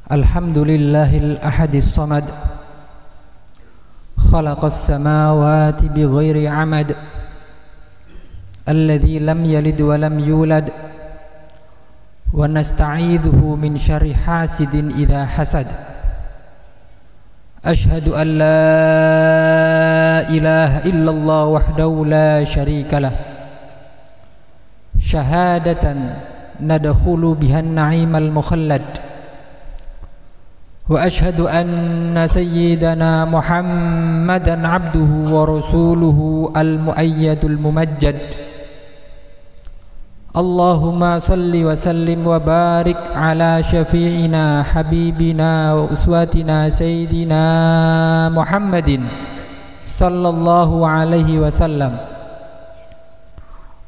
Alhamdulillahil ahadis samad, khalaqas samawati bighairi amad, alladzi lam yalid wa lam yulad, wa nasta'idzuhu min syarri hasidin idza hasad. Ashhadu an la ilaha illallah wahdahu la syarika lah, syahadatan nadkhulu bihan na'imal mukhallad. Wa ashhadu anna sayyidana Muhammadan abduhu wa rasuluhu al-muayyadul mumajjad. Allahumma salli wa sallim wa barik ala syafi'ina habibina wa uswatina sayyidina Muhammadin sallallahu alaihi wasallam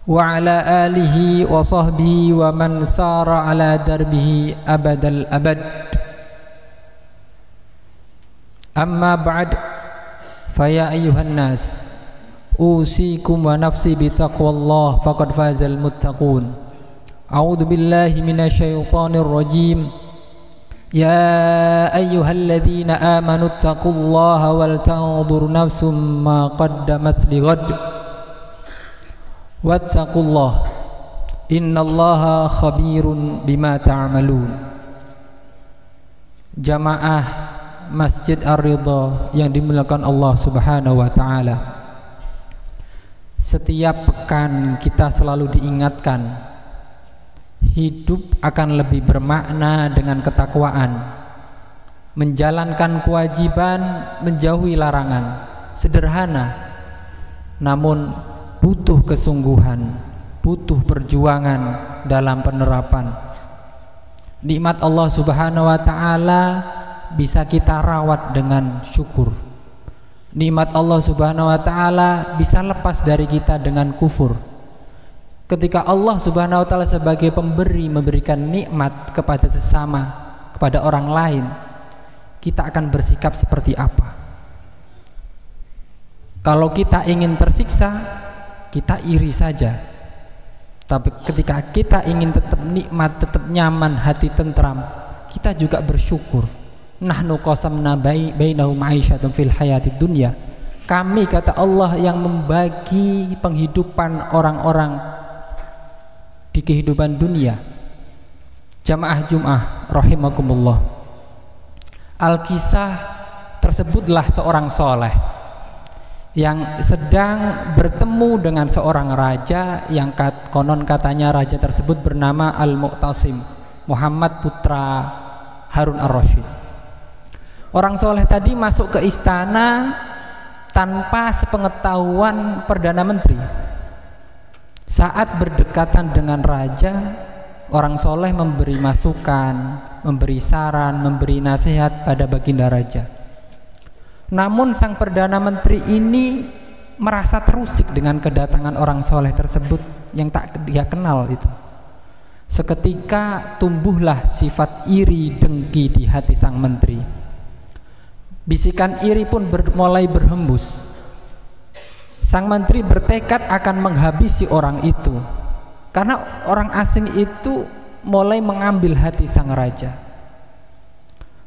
wa ala alihi wa sahbihi wa man sara ala darbihi abadal abad. Amma ba'd, faya ayyuhan nas, usikum wa nafsi bitaqwallah faqad fazal muttaqun. A'udzu billahi minasyaitonir rajim. Ya ayyuhalladzina amanu taqullaha wal tanzur nafsum ma qaddamat lighad. Wattaqullah innallaha khabirun bima ta'malun. Jamaah Masjid Ar-Ridha yang dimuliakan Allah Subhanahu wa taala. Setiap pekan kita selalu diingatkan hidup akan lebih bermakna dengan ketakwaan, menjalankan kewajiban, menjauhi larangan. Sederhana, namun butuh kesungguhan, butuh perjuangan dalam penerapan. Nikmat Allah Subhanahu wa taala bisa kita rawat dengan syukur. Nikmat Allah Subhanahu wa taala bisa lepas dari kita dengan kufur. Ketika Allah Subhanahu wa taala sebagai pemberi memberikan nikmat kepada sesama, kepada orang lain, kita akan bersikap seperti apa? Kalau kita ingin tersiksa, kita iri saja. Tapi ketika kita ingin tetap nikmat, tetap nyaman, hati tentram, kita juga bersyukur. Nahnu qasamna bainahum ma'isyatum fil hayatid dunya. Kami, kata Allah, yang membagi penghidupan orang-orang di kehidupan dunia. Jamaah Jum'ah rahimakumullah. Al-Kisah tersebutlah seorang soleh yang sedang bertemu dengan seorang raja yang konon katanya raja tersebut bernama Al-Mu'tasim, Muhammad putra Harun ar-Rasyid. Orang soleh tadi masuk ke istana tanpa sepengetahuan Perdana Menteri. Saat berdekatan dengan raja, orang soleh memberi masukan, memberi saran, memberi nasihat pada baginda raja. Namun sang Perdana Menteri ini merasa terusik dengan kedatangan orang soleh tersebut yang tak dia kenal itu. Seketika tumbuhlah sifat iri dengki di hati sang menteri. Bisikan iri pun mulai berhembus. Sang menteri bertekad akan menghabisi orang itu, karena orang asing itu mulai mengambil hati sang raja.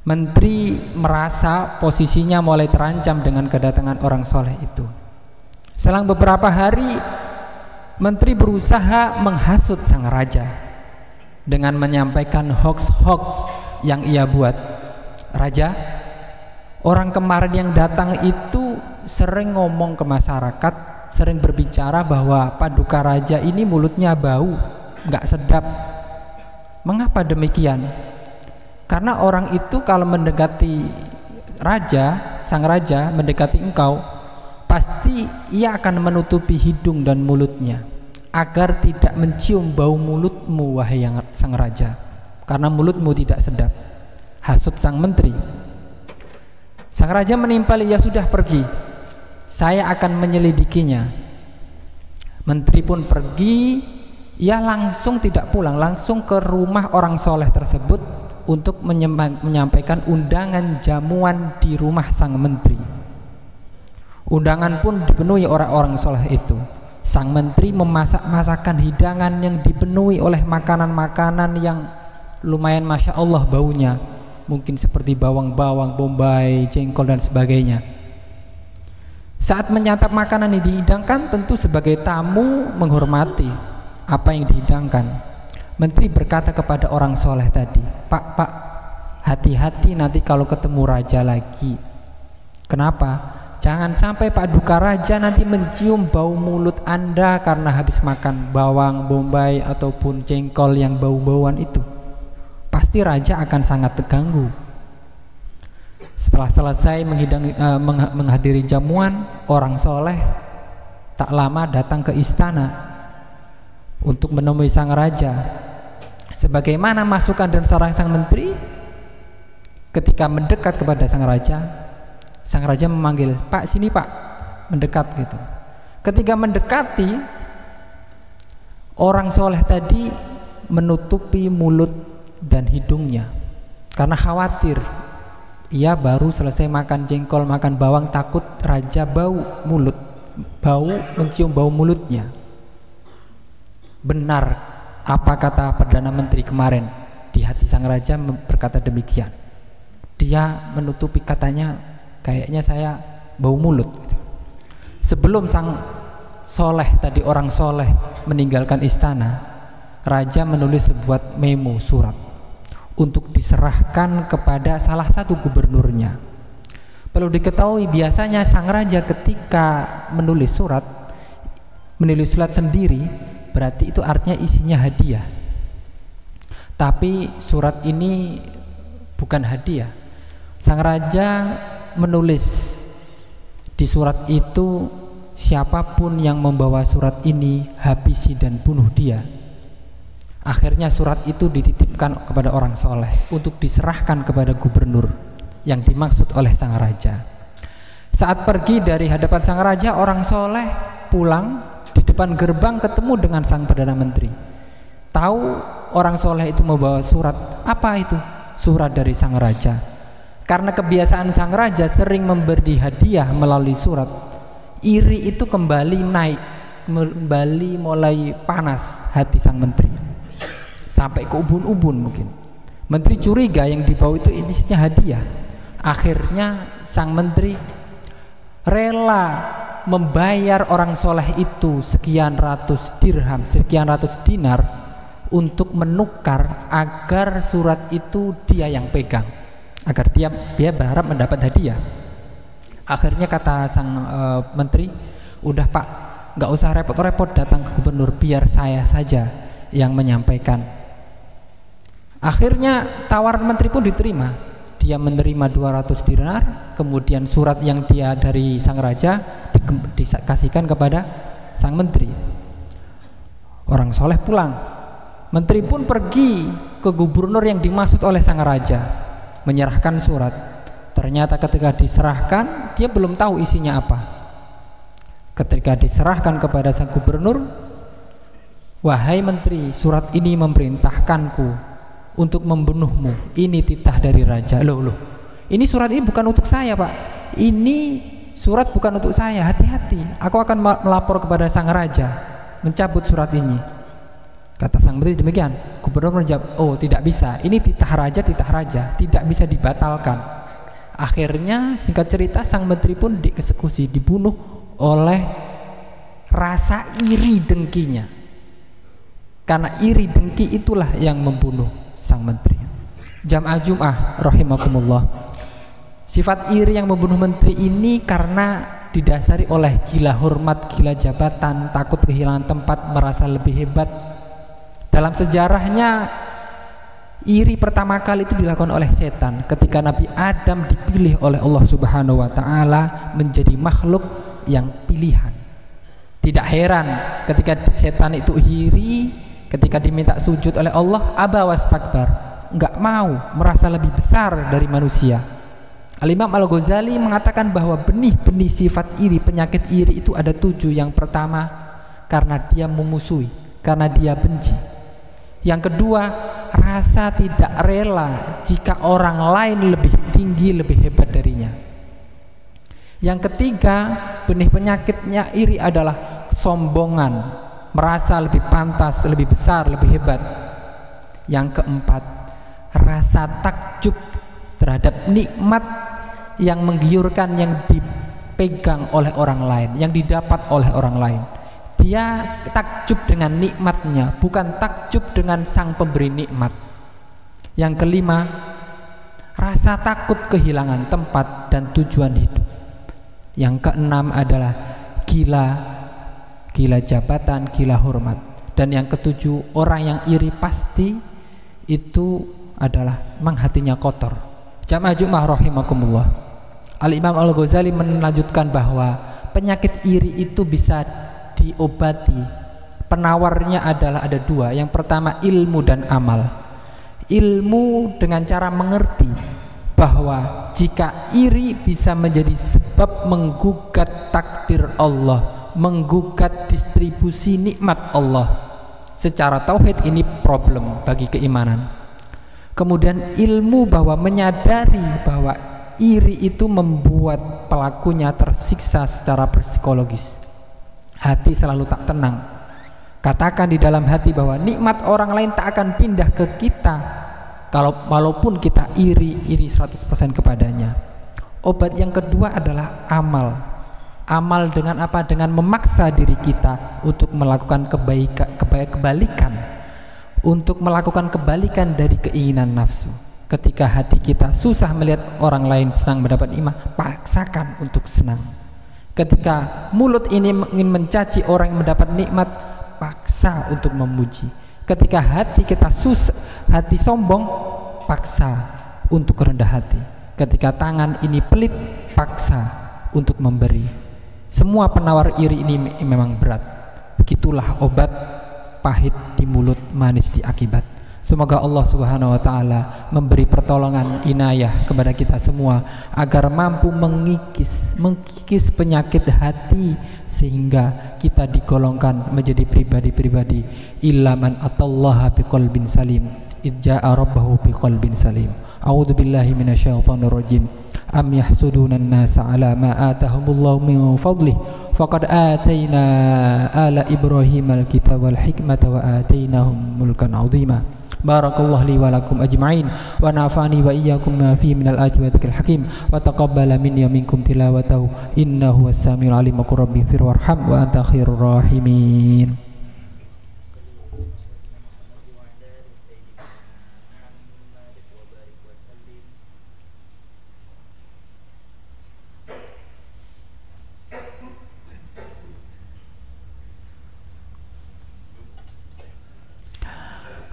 Menteri merasa posisinya mulai terancam dengan kedatangan orang soleh itu. Selang beberapa hari, menteri berusaha menghasut sang raja dengan menyampaikan hoax-hoax yang ia buat. Raja, orang kemarin yang datang itu sering ngomong ke masyarakat, sering berbicara bahwa Paduka Raja ini mulutnya bau, nggak sedap. Mengapa demikian? Karena orang itu kalau mendekati raja, sang raja mendekati engkau, pasti ia akan menutupi hidung dan mulutnya agar tidak mencium bau mulutmu, wahai sang raja, karena mulutmu tidak sedap. Hasut sang menteri. Sang raja menimpali, ya sudah, pergi, saya akan menyelidikinya. Menteri pun pergi. Ia langsung tidak pulang, langsung ke rumah orang soleh tersebut untuk menyampaikan undangan jamuan di rumah sang menteri. Undangan pun dipenuhi orang-orang soleh itu. Sang menteri memasak masakan hidangan yang dipenuhi oleh makanan-makanan yang lumayan masya Allah baunya. mungkin seperti bawang-bawang, bombay, jengkol dan sebagainya. Saat menyantap makanan yang dihidangkan, tentu sebagai tamu menghormati apa yang dihidangkan. Menteri berkata kepada orang soleh tadi, Pak, hati-hati nanti kalau ketemu raja lagi. Kenapa? Jangan sampai Pak Duka Raja nanti mencium bau mulut Anda karena habis makan bawang, bombay ataupun jengkol yang bau-bauan itu. Pasti raja akan sangat terganggu. Setelah selesai menghadiri jamuan, orang soleh tak lama datang ke istana untuk menemui sang raja. Sebagaimana masukan dan saran sang menteri, ketika mendekat kepada sang raja memanggil, Pak, sini Pak, mendekat gitu. Ketika mendekati, orang soleh tadi menutupi mulut dan hidungnya karena khawatir. Ia baru selesai makan jengkol, makan bawang, takut raja mencium bau mulutnya. Benar apa kata Perdana Menteri kemarin, di hati sang raja berkata demikian. Dia menutupi, katanya, kayaknya saya bau mulut gitu. Sebelum sang soleh tadi, orang soleh, meninggalkan istana, raja menulis sebuah memo surat untuk diserahkan kepada salah satu gubernurnya. Perlu diketahui, biasanya sang raja ketika menulis surat sendiri, berarti itu artinya isinya hadiah. Tapi surat ini bukan hadiah. Sang raja menulis di surat itu, siapapun yang membawa surat ini, habisi dan bunuh dia. Akhirnya surat itu dititipkan kepada orang soleh untuk diserahkan kepada gubernur yang dimaksud oleh sang raja. Saat pergi dari hadapan sang raja, orang soleh pulang, di depan gerbang ketemu dengan sang Perdana Menteri. Tahu orang soleh itu membawa surat. Apa itu? Surat dari sang raja. Karena kebiasaan sang raja sering memberi hadiah melalui surat, iri itu kembali naik, kembali mulai panas hati sang menteri, sampai ke ubun-ubun mungkin. Menteri curiga yang dibawa itu isinya hadiah. Akhirnya sang menteri rela membayar orang soleh itu sekian ratus dirham, sekian ratus dinar untuk menukar agar surat itu dia yang pegang, agar dia berharap mendapat hadiah. Akhirnya kata sang menteri, udah Pak, nggak usah repot-repot datang ke gubernur, biar saya saja yang menyampaikan. Akhirnya tawaran menteri pun diterima. Dia menerima 200 dinar, kemudian surat yang dia dari sang raja dikasihkan kepada sang menteri. Orang soleh pulang. Menteri pun pergi ke gubernur yang dimaksud oleh sang raja, menyerahkan surat. Ternyata ketika diserahkan, dia belum tahu isinya apa. Ketika diserahkan kepada sang gubernur, wahai menteri, surat ini memerintahkanku untuk membunuhmu. Ini titah dari raja. Loh, ini surat ini bukan untuk saya Pak. Ini surat bukan untuk saya. Hati-hati, aku akan melapor kepada sang raja, mencabut surat ini. Kata sang menteri demikian. Gubernur menjawab, oh tidak bisa, ini titah raja, tidak bisa dibatalkan. Akhirnya singkat cerita, sang menteri pun dieksekusi, dibunuh oleh rasa iri dengkinya. Karena iri dengki itulah yang membunuh sang menteri. Jamaah Jum'ah rahimakumullah, sifat iri yang membunuh menteri ini karena didasari oleh gila hormat, gila jabatan, takut kehilangan tempat, merasa lebih hebat. Dalam sejarahnya, iri pertama kali itu dilakukan oleh setan ketika Nabi Adam dipilih oleh Allah Subhanahu wa Ta'ala menjadi makhluk yang pilihan. Tidak heran ketika setan itu iri, ketika diminta sujud oleh Allah, aba wastakbar, enggak mau, merasa lebih besar dari manusia. Al-Imam Al-Ghazali mengatakan bahwa benih-benih sifat iri, penyakit iri itu ada 7. Yang pertama, karena dia memusuhi, karena dia benci. Yang kedua, rasa tidak rela jika orang lain lebih tinggi, lebih hebat darinya. Yang ketiga, benih penyakitnya iri adalah kesombongan, merasa lebih pantas, lebih besar, lebih hebat. Yang keempat, rasa takjub terhadap nikmat yang menggiurkan yang dipegang oleh orang lain, yang didapat oleh orang lain. Dia takjub dengan nikmatnya, bukan takjub dengan sang pemberi nikmat. Yang kelima, rasa takut kehilangan tempat dan tujuan hidup. Yang keenam adalah gila jabatan, gila hormat. Dan yang ketujuh, orang yang iri pasti itu adalah memang hatinya kotor. Jamaah Jumat rahimakumullah. Al-Imam Al-Ghazali melanjutkan bahwa penyakit iri itu bisa diobati. Penawarnya adalah ada dua. Yang pertama ilmu dan amal. Ilmu dengan cara mengerti bahwa jika iri bisa menjadi sebab menggugat takdir Allah, menggugat distribusi nikmat Allah, secara tauhid ini problem bagi keimanan. Kemudian ilmu bahwa menyadari bahwa iri itu membuat pelakunya tersiksa secara psikologis. Hati selalu tak tenang. Katakan di dalam hati bahwa nikmat orang lain tak akan pindah ke kita walaupun kita iri 100% kepadanya. Obat yang kedua adalah amal. Amal dengan apa? Dengan memaksa diri kita untuk melakukan kebalikan, untuk melakukan kebalikan dari keinginan nafsu. Ketika hati kita susah melihat orang lain senang mendapat nikmat, paksakan untuk senang. Ketika mulut ini ingin mencaci orang yang mendapat nikmat, paksa untuk memuji. Ketika hati kita susah, hati sombong, paksa untuk rendah hati. Ketika tangan ini pelit, paksa untuk memberi. Semua penawar iri ini memang berat. Begitulah obat pahit di mulut, manis di akibat. Semoga Allah Subhanahu wa taala memberi pertolongan inayah kepada kita semua agar mampu mengikis penyakit hati sehingga kita digolongkan menjadi pribadi-pribadi ilaman atallaha biqalbin salim idja'a rabbahu biqalbin salim. A'udzu billahi minasyaitonir rajim. Am yahsuduna an-nasa 'ala ma atahumullahu min fadlih faqad atayna ala ibrahimal kitaba wal hikmata wa atainahum mulkan 'azima. Barakallahu li wa lakum ajma'in wa nafa'ani wa iyyakum ma fihi minal ayati wa dzikril hakim wa taqabbala minni wa minkum tilawatahu innahu was-sami'ul 'alim. Rabbi fir warham wa anta khairur rahimin.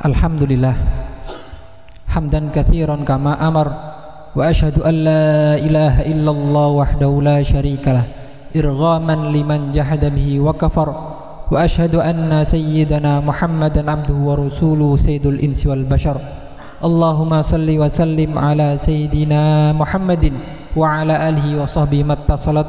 Alhamdulillah hamdan katsiran kama amar wa asyhadu an la ilaha illallah wahdahu la syarikalah irghaman liman jahada bihi wa kafar wa asyhadu anna sayyidana Muhammadan abduhu wa rasuluhu sayyidul insi wal bashar. Allahumma salli wa sallim ala sayyidina Muhammadin wa ala alihi wa sahbihi mattasalat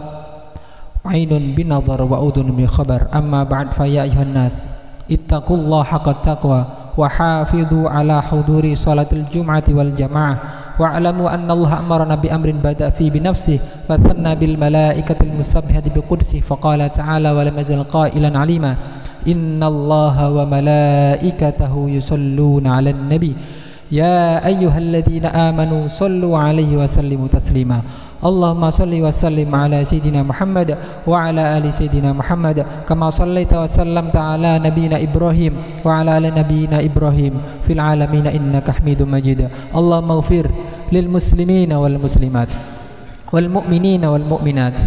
ainun binadhar wa udhun bi khabar. Amma ba'd, fa ya ayyuhan nas ittaqullaha haqqa taqwa wa hafidhu ala huduri salatil jum'ati wal jamaah wa alamu anna Allah amarna bi amrin bada fi bi nafsihi wa thanna bil malaikatil musabbihati bi qudsi fa qala ta'ala wa lam yazal qailan alima inna Allaha wa malaikatahu yusalluna 'alan nabi ya ayyuhalladzina amanu sallu 'alaihi wa sallimu taslima. Allahumma salli wa sallim ala sayyidina Muhammad wa ala ali sayyidina Muhammad kama sallaita wa sallamta ala nabiyyina Ibrahim wa ala ali nabiyyina Ibrahim fil alamin innaka Hamidum Majid. Allahumma ighfir lil muslimina wal muslimat wal mu'minina wal mu'minat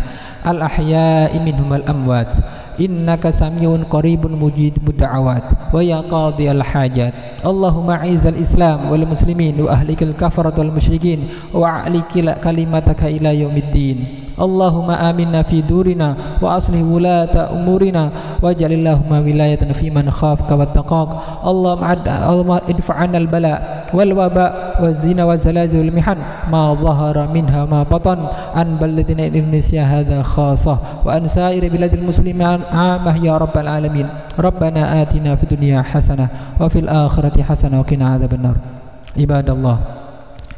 al ahya'i minhum wal amwat innaka samiun qaribun mujibud da'awat wa ya qadiyal hajat. Allahumma a'izal islam wal muslimin wa ahlikal kafarat wal musyrikin wa a'likil kalimataka ila yaumiddin. Allahumma aminna fi durina wa aslih wulata umurina waj'alillahumma wilayatan fi man khafaka wattaqak. Allahumma idfa'anna al bala wal waba waz zina waz zalazil wal mihan ma dhahara minha ma batan an baladina Indonesia hadha khassah wa an sa'iri biladil muslimin amah ya rabbal alamin. Rabbana atina fid dunya hasanah wa fil akhirati hasanah wa qina adzabannar. Ibadallah,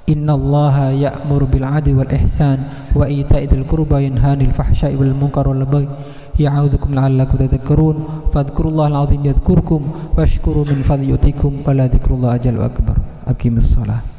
innallaha ya'muru bil 'adli wal ihsan wa ita'i dzil qurba yanha 'anil fahsya'i wal munkar wal baghi ya'udzukum la'allakum tadhakkarun fadhkurullahal 'azim yadhkurkum washkuru min fadli yutikum wa la dzikrullahi ajal wa akbar. Aqimissalah.